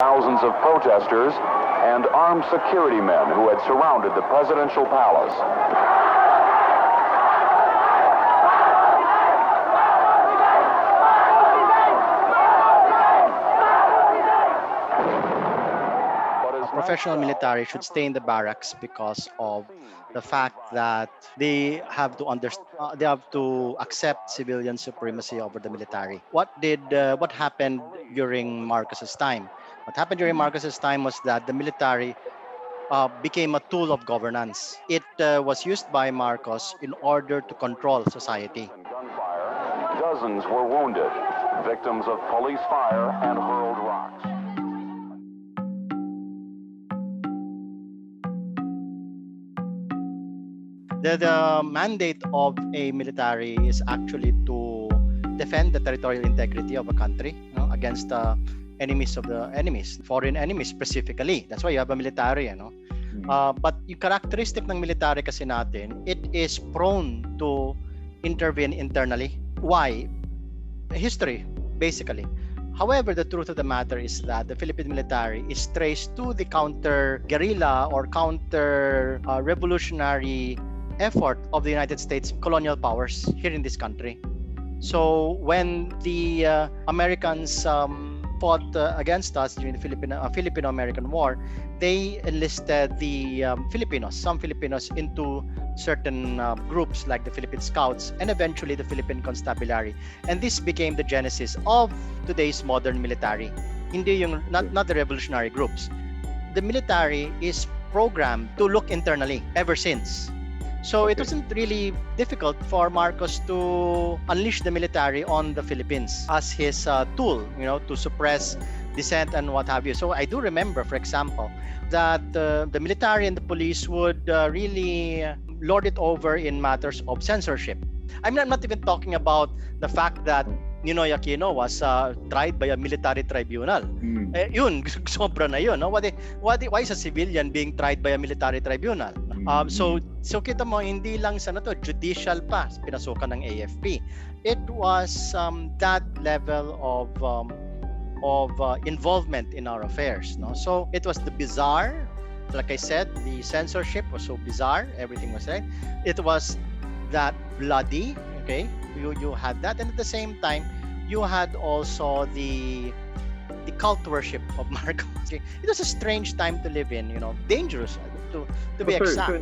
Thousands of protesters and armed security men who had surrounded the presidential palace. Professional military should stay in the barracks because of the fact that they have to accept civilian supremacy over the military. What happened during Marcos's time? What happened during Marcos's time was that the military became a tool of governance. It was used by Marcos in order to control society. Gunfire, dozens were wounded, victims of police fire and hurled rocks. The mandate of a military is actually to defend the territorial integrity of a country, against foreign enemies specifically. That's why you have a military, But yung characteristic ng military kasi natin, it is prone to intervene internally. Why? History, basically. However, the truth of the matter is that the Philippine military is traced to the counter-guerrilla or counter-revolutionary effort of the United States colonial powers here in this country. So when the Americans fought against us during the Filipino-American War, they enlisted the some Filipinos into certain groups like the Philippine Scouts and eventually the Philippine Constabulary. And this became the genesis of today's modern military. Hindi yung, not the revolutionary groups. The military is programmed to look internally ever since. So it wasn't really difficult for Marcos to unleash the military on the Philippines as his tool, to suppress dissent and what have you. So I do remember, for example, that the military and the police would really lord it over in matters of censorship. I'm not even talking about the fact that Ninoy Aquino was tried by a military tribunal. Yun, sobra na yun. No? Why is a civilian being tried by a military tribunal? So kita mo, hindi lang sa judicial pa, pinasukan ng AFP. It was that level of involvement in our affairs. No? So it was the bizarre, like I said, the censorship was so bizarre, everything was right. It was that bloody, okay? You had that, and at the same time, you had also the cult worship of Marcos. Okay? It was a strange time to live in, dangerous to be exact.